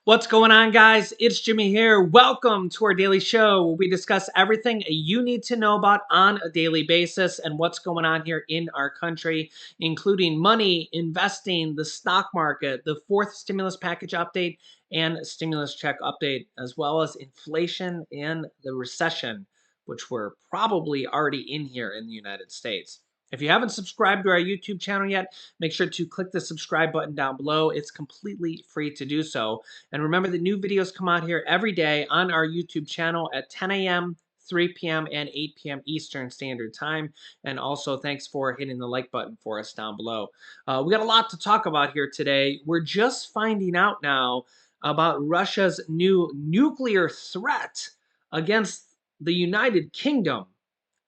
What's going on, guys? It's Jimmy here. Welcome to our daily show where we discuss everything you need to know about on a daily basis and what's going on here in our country, including money, investing, the stock market, the fourth stimulus package update, and stimulus check update, as well as inflation and the recession, which we're probably already in here in the United States. If you haven't subscribed to our YouTube channel yet, make sure to click the subscribe button down below. It's completely free to do so. And remember that new videos come out here every day on our YouTube channel at 10 a.m., 3 p.m., and 8 p.m. Eastern Standard Time. And also, thanks for hitting the like button for us down below. We got a lot to talk about here today. We're just finding out now about Russia's new nuclear threat against the United Kingdom.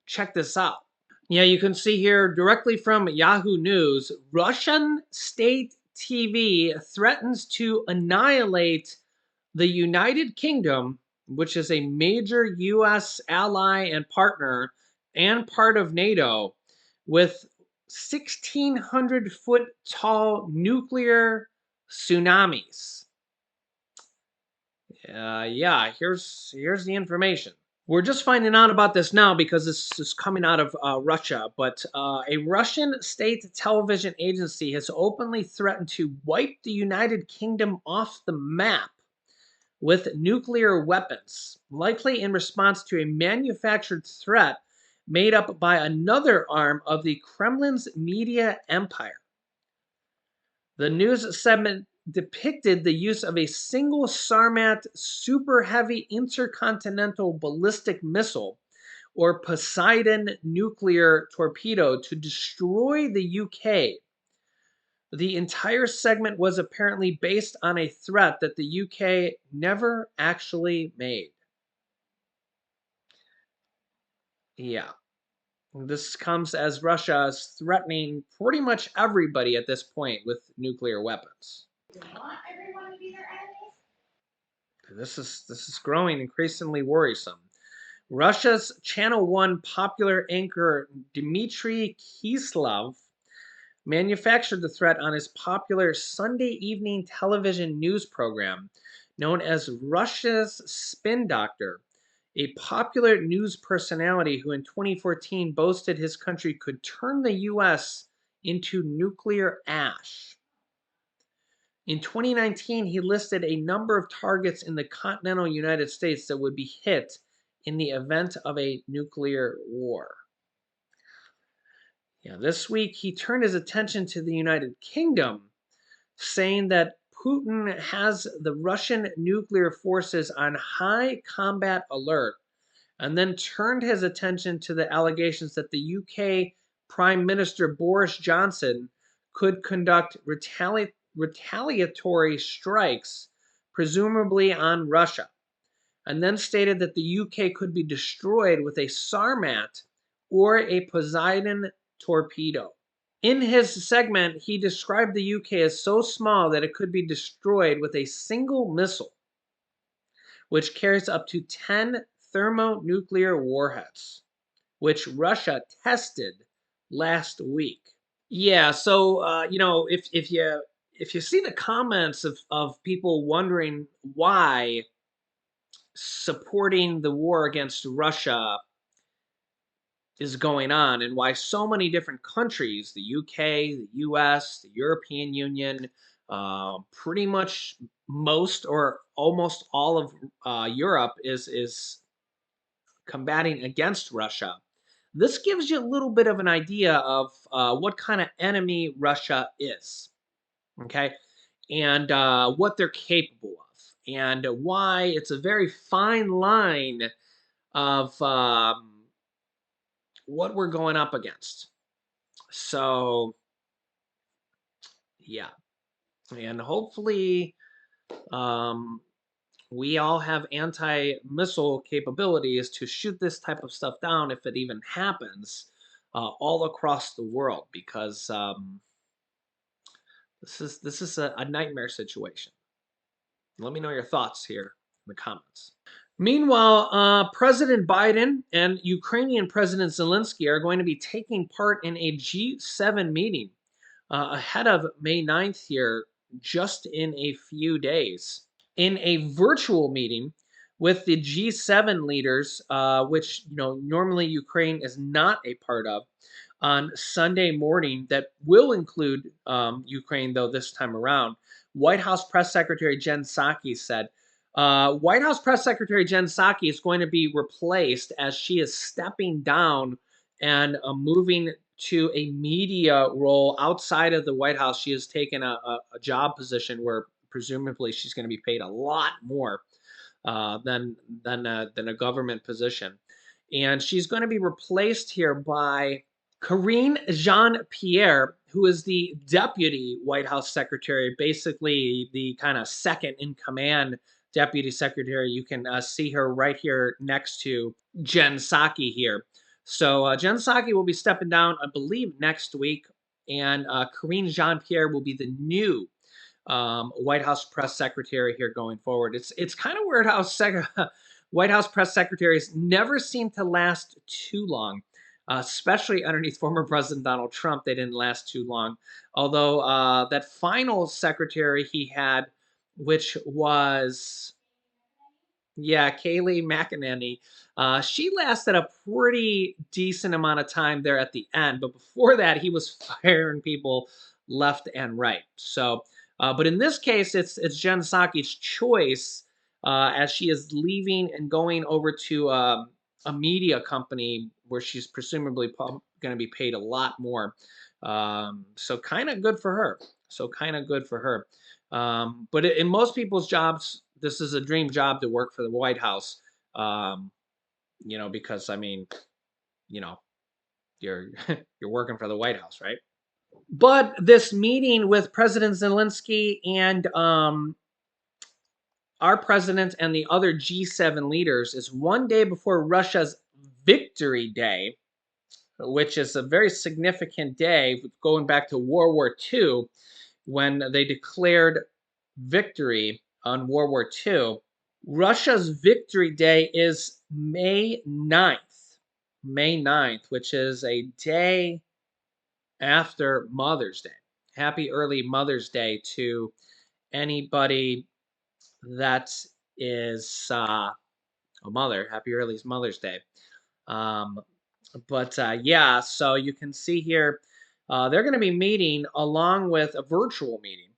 Check this out. Yeah, you can see here directly from Yahoo News, Russian state TV threatens to annihilate the United Kingdom, which is a major U.S. ally and partner and part of NATO, with 1,600-foot tall nuclear tsunamis. Yeah, here's the information. We're just finding out about this now because this is coming out of Russia, but a Russian state television agency has openly threatened to wipe the United Kingdom off the map with nuclear weapons, likely in response to a manufactured threat made up by another arm of the Kremlin's media empire. The news segment depicted the use of a single Sarmat super heavy intercontinental ballistic missile, or Poseidon nuclear torpedo, to destroy the UK. The entire segment was apparently based on a threat that the UK never actually made. Yeah. This comes as Russia is threatening pretty much everybody at this point with nuclear weapons. Want everyone to be their enemies? This is growing increasingly worrisome. Russia's Channel 1 popular anchor Dmitry Kislov manufactured the threat on his popular Sunday evening television news program known as Russia's Spin Doctor, a popular news personality who in 2014 boasted his country could turn the U.S. into nuclear ash. In 2019, he listed a number of targets in the continental United States that would be hit in the event of a nuclear war. Yeah, this week he turned his attention to the United Kingdom, saying that Putin has the Russian nuclear forces on high combat alert, and then turned his attention to the allegations that the UK Prime Minister Boris Johnson could conduct retaliatory strikes, presumably on Russia, and then stated that the UK could be destroyed with a Sarmat or a Poseidon torpedo. In his segment, he described the UK as so small that it could be destroyed with a single missile, which carries up to 10 thermonuclear warheads, which Russia tested last week. Yeah, so if you see the comments of people wondering why supporting the war against Russia is going on and why so many different countries, the UK, the US, the European Union, pretty much most or almost all of Europe is combating against Russia. This gives you a little bit of an idea of what kind of enemy Russia is, okay, and what they're capable of, and why it's a very fine line of what we're going up against. So, yeah, and hopefully, we all have anti-missile capabilities to shoot this type of stuff down if it even happens all across the world, because this is a nightmare situation. Let me know your thoughts here in the comments. Meanwhile, President Biden and Ukrainian President Zelensky are going to be taking part in a G7 meeting ahead of May 9th here, just in a few days. in a virtual meeting with the G7 leaders, which normally Ukraine is not a part of, on Sunday morning. That will include Ukraine, though this time around. White House Press Secretary Jen Psaki said. White House Press Secretary Jen Psaki is going to be replaced as she is stepping down and moving to a media role outside of the White House. She has taken a job position where presumably she's going to be paid a lot more uh, than than a government position, and she's going to be replaced here by Karine Jean-Pierre, who is the deputy White House secretary, basically the kind of second in command deputy secretary. You can see her right here next to Jen Psaki here. So Jen Psaki will be stepping down, I believe, next week, and Karine Jean-Pierre will be the new White House press secretary here going forward. It's kind of weird how White House press secretaries never seem to last too long, especially underneath former President Donald Trump. They didn't last too long. Although that final secretary he had, which was yeah, Kayleigh McEnany. She lasted a pretty decent amount of time there at the end, but before that, he was firing people left and right. So, but in this case, it's Jen Psaki's choice as she is leaving and going over to a media company where she's presumably going to be paid a lot more. So, kind of good for her. So, kind of good for her. But in most people's jobs, this is a dream job to work for the White House. Um, because I mean, you know, you're you're working for the White House, right? But this meeting with President Zelensky and our president and the other G7 leaders is one day before Russia's Victory Day, which is a very significant day going back to World War II when they declared victory on World War II. Russia's Victory Day is May 9th. May 9th, which is a day after Mother's Day. Happy early Mother's Day to anybody that is a mother. Happy early Mother's Day. Um, but yeah, so you can see here they're going to be meeting along with a virtual meeting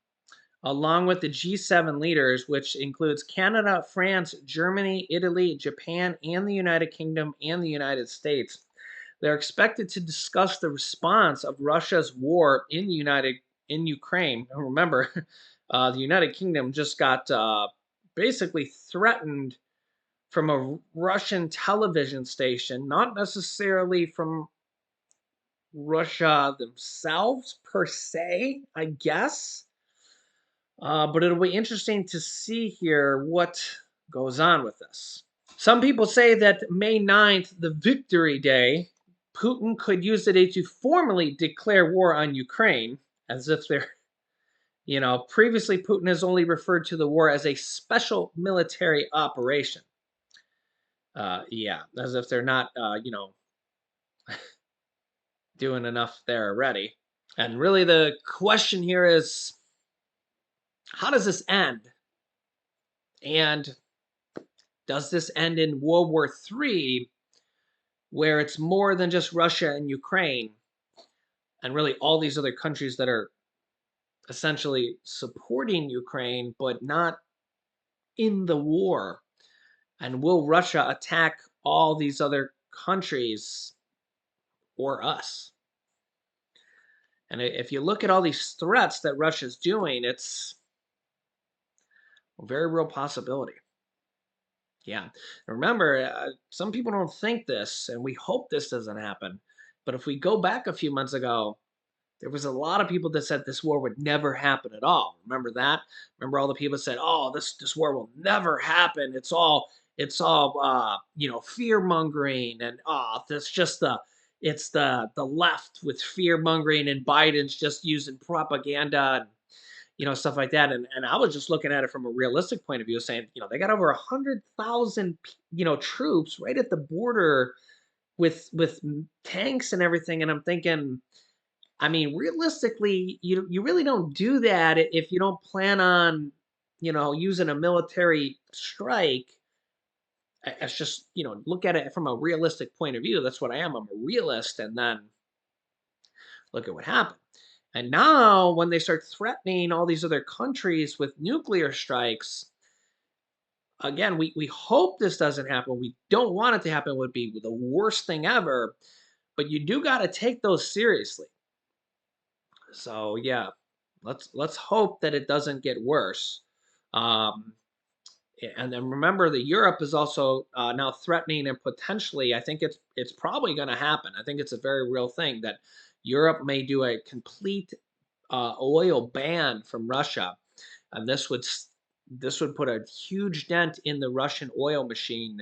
along with the G7 leaders, which includes Canada, France, Germany, Italy, Japan, and the United Kingdom and the United States. They're expected to discuss the response of Russia's war in Ukraine. And remember, the United Kingdom just got basically threatened from a Russian television station, not necessarily from Russia themselves per se, I guess. But it'll be interesting to see here what goes on with this. Some people say that May 9th, the Victory Day, Putin could use the day to formally declare war on Ukraine, as if they're, previously Putin has only referred to the war as a special military operation. Yeah, as if they're not, doing enough there already. And really the question here is how does this end? And does this end in World War III, where it's more than just Russia and Ukraine, and really all these other countries that are essentially supporting Ukraine, but not in the war? And will Russia attack all these other countries or us? And if you look at all these threats that Russia's doing, it's a very real possibility. Yeah. Remember, some people don't think this, and we hope this doesn't happen. But if we go back a few months ago, there was a lot of people that said this war would never happen at all. Remember that? Remember all the people said, "Oh, this war will never happen. It's all fear mongering, and that's just the left with fear mongering, and Biden's just using propaganda and stuff like that." And I was just looking at it from a realistic point of view, saying, they got over 100,000 troops right at the border with tanks and everything, and I'm thinking, I mean, realistically, you really don't do that if you don't plan on, using a military strike as just, look at it from a realistic point of view. That's what I am. I'm a realist. And then look at what happened. And now, when they start threatening all these other countries with nuclear strikes, again, we hope this doesn't happen. We don't want it to happen. It would be the worst thing ever. But you do got to take those seriously. So yeah, let's hope that it doesn't get worse. Um, and then remember that Europe is also now threatening and potentially, I think it's probably going to happen. I think it's a very real thing that Europe may do a complete oil ban from Russia, and this would put a huge dent in the Russian oil machine,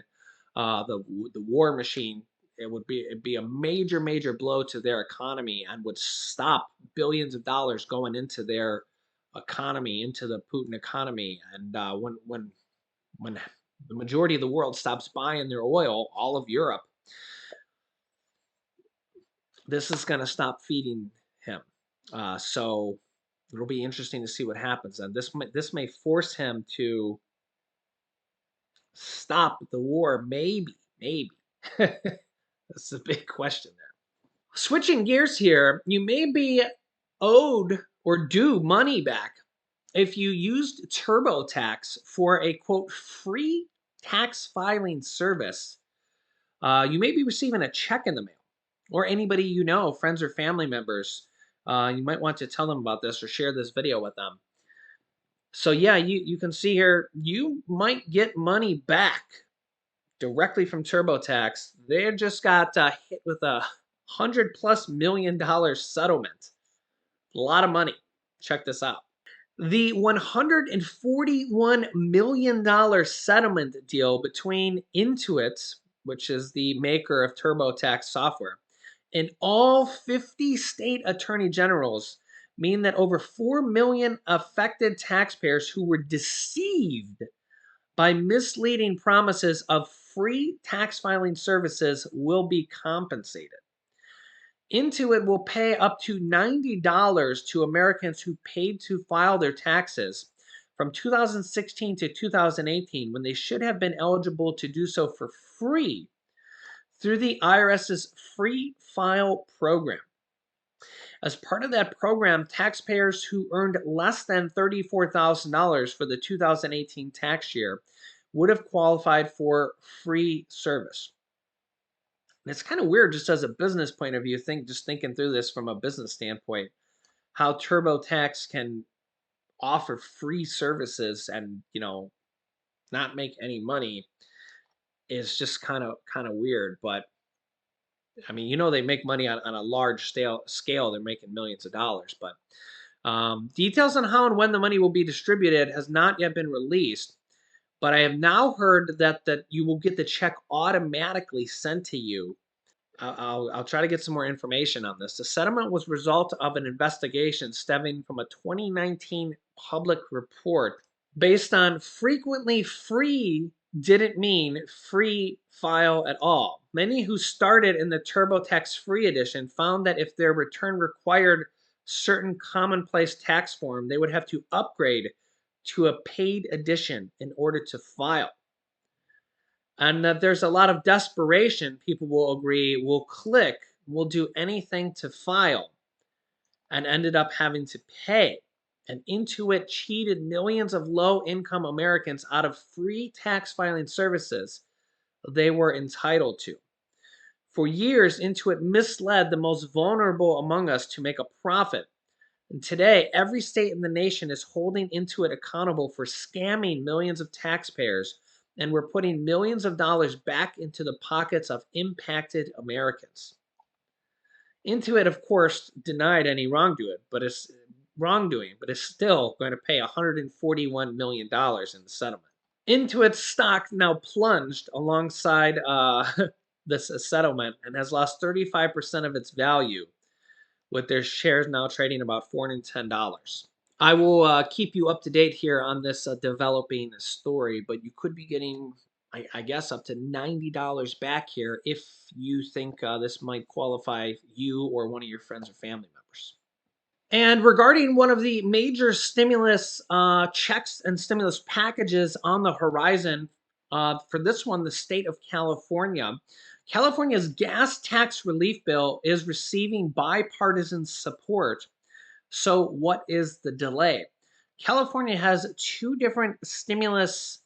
the war machine. It'd be a major blow to their economy and would stop billions of dollars going into their economy, into the Putin economy. And when the majority of the world stops buying their oil, all of Europe, this is going to stop feeding him. So it'll be interesting to see what happens, and this may force him to stop the war. Maybe. That's a big question there. Switching gears here, you may be owed or due money back if you used TurboTax for a quote free tax filing service. You may be receiving a check in the mail, or anybody you know, friends or family members. You might want to tell them about this or share this video with them. So yeah, you can see here, you might get money back directly from TurboTax. They just got hit with $100+ million settlement. A lot of money. Check this out. The $141 million settlement deal between Intuit, which is the maker of TurboTax software, and all 50 state attorney generals mean that over 4 million affected taxpayers who were deceived by misleading promises of free tax filing services will be compensated. Intuit will pay up to $90 to Americans who paid to file their taxes from 2016 to 2018 when they should have been eligible to do so for free through the IRS's Free File program. As part of that program, taxpayers who earned less than $34,000 for the 2018 tax year would have qualified for free service. And it's kind of weird, just as a business point of view, just thinking through this from a business standpoint, how TurboTax can offer free services and not make any money is just kind of weird. But I mean, they make money on a large scale. They're making millions of dollars. But details on how and when the money will be distributed has not yet been released. But I have now heard that you will get the check automatically sent to you. I'll try to get some more information on this. The settlement was a result of an investigation stemming from a 2019 public report based on frequently free didn't mean free file at all. Many who started in the TurboTax Free edition found that if their return required certain commonplace tax form, they would have to upgrade to a paid edition in order to file. And that there's a lot of desperation, people will agree, will click, will do anything to file, and ended up having to pay. And Intuit cheated millions of low income Americans out of free tax filing services they were entitled to. For years, Intuit misled the most vulnerable among us to make a profit. And today, every state in the nation is holding Intuit accountable for scamming millions of taxpayers, and we're putting millions of dollars back into the pockets of impacted Americans. Intuit, of course, denied any wrongdoing, but is still going to pay $141 million in the settlement. Intuit's stock now plunged alongside this settlement and has lost 35% of its value, with their shares now trading about $410. I will keep you up to date here on this developing story, but you could be getting, I guess, up to $90 back here if you think this might qualify you or one of your friends or family members. And regarding one of the major stimulus checks and stimulus packages on the horizon, for this one, the state of California. California's gas tax relief bill is receiving bipartisan support. So, what is the delay? California has two different stimulus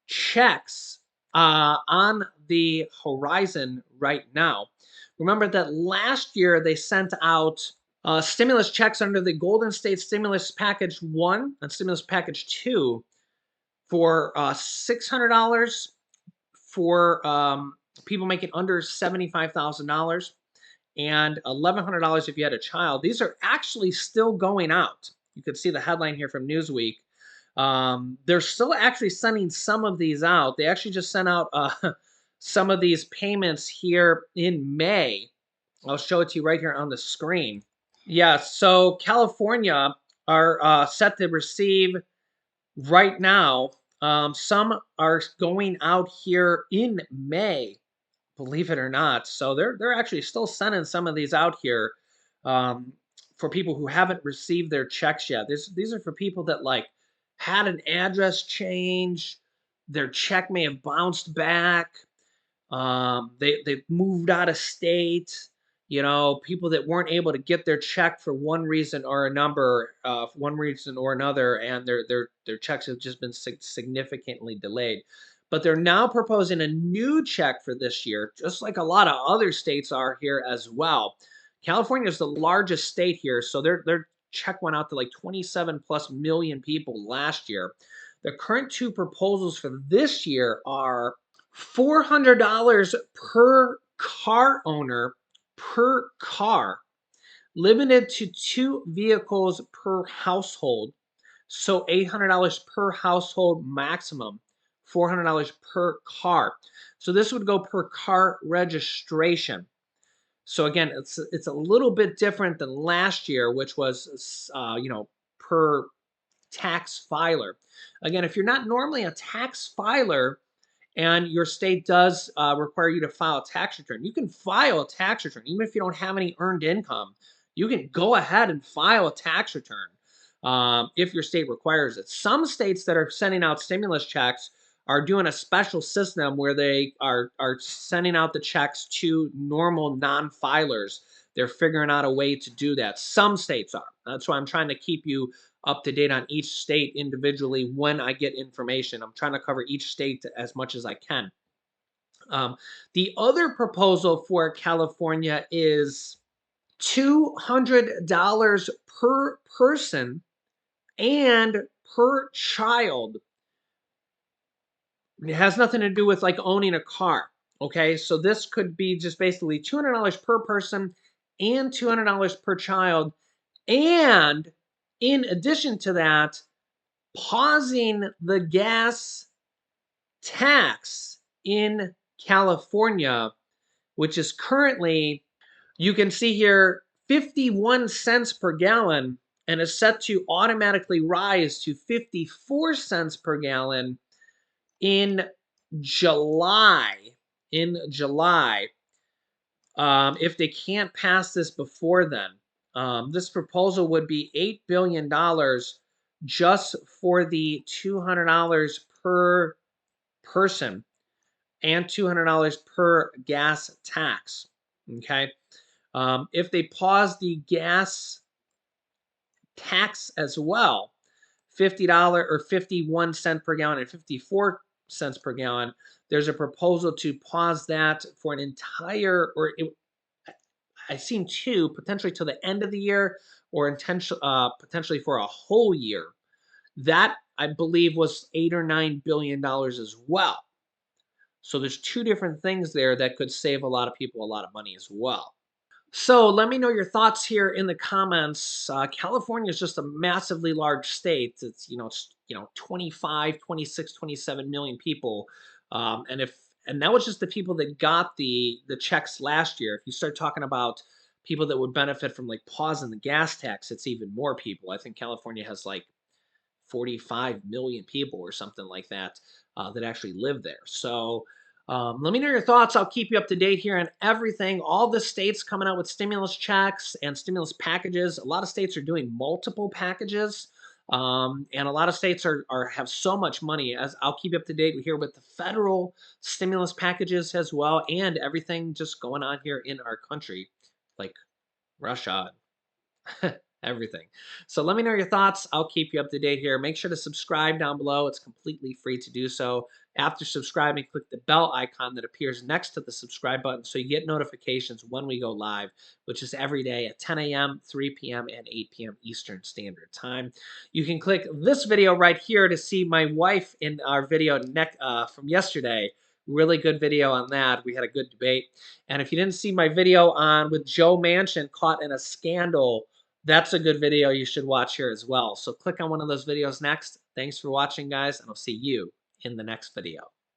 checks on the horizon right now. Remember that last year they sent out stimulus checks under the Golden State Stimulus Package 1 and Stimulus Package 2 for $600 for people making under $75,000 and $1,100 if you had a child. These are actually still going out. You could see the headline here from Newsweek. They're still actually sending some of these out. They actually just sent out some of these payments here in May. I'll show it to you right here on the screen. Yeah, so California are set to receive right now. Some are going out here in May, believe it or not. So they're actually still sending some of these out here um, for people who haven't received their checks yet. These are for people that like had an address change, their check may have bounced back, they moved out of state. People that weren't able to get their check for one reason or one reason or another, and their checks have just been significantly delayed. But they're now proposing a new check for this year, just like a lot of other states are here as well. California is the largest state here, so their check went out to like 27 plus million people last year. The current two proposals for this year are $400 per car owner per car, limited to two vehicles per household. So $800 per household maximum, $400 per car. So this would go per car registration. So again, it's a little bit different than last year, which was per tax filer. Again, if you're not normally a tax filer, and your state does require you to file a tax return, you can file a tax return even if you don't have any earned income. You can go ahead and file a tax return if your state requires it. Some states that are sending out stimulus checks are doing a special system where they are sending out the checks to normal non-filers. They're figuring out a way to do that. Some states are. That's why I'm trying to keep you up to date on each state individually when I get information. I'm trying to cover each state as much as I can. Um, the other proposal for California is $200 per person and per child. It has nothing to do with like owning a car. Okay, so this could be just basically $200 per person and $200 per child. And in addition to that, pausing the gas tax in California, which is currently, you can see here, 51 cents per gallon and is set to automatically rise to 54 cents per gallon in July. In July, if they can't pass this before then. This proposal would be $8 billion just for the $200 per person and $200 per gas tax. Okay. If they pause the gas tax as well, $50 or 51 cent per gallon and 54 cents per gallon, there's a proposal to pause that for an entire, I've seen two, potentially till the end of the year or potentially for a whole year. That I believe was $8 or $9 billion as well. So there's two different things there that could save a lot of people a lot of money as well. So let me know your thoughts here in the comments. California is just a massively large state. It's 25, 26, 27 million people. And that was just the people that got the checks last year. If you start talking about people that would benefit from like pausing the gas tax, it's even more people. I think California has like 45 million people or something like that that actually live there. So Let me know your thoughts. I'll keep you up to date here on everything. All the states coming out with stimulus checks and stimulus packages. A lot of states are doing multiple packages, and a lot of states are have so much money. As I'll keep you up to date here with the federal stimulus packages as well, and everything just going on here in our country, like Russia, everything. So let me know your thoughts. I'll keep you up to date here. Make sure to subscribe down below. It's completely free to do so. After subscribing, click the bell icon that appears next to the subscribe button so you get notifications when we go live, which is every day at 10 a.m., 3 p.m., and 8 p.m. Eastern Standard Time. You can click this video right here to see my wife in our video from yesterday. Really good video on that. We had a good debate. And if you didn't see my video on with Joe Manchin caught in a scandal, that's a good video you should watch here as well. So click on one of those videos next. Thanks for watching, guys, and I'll see you in the next video.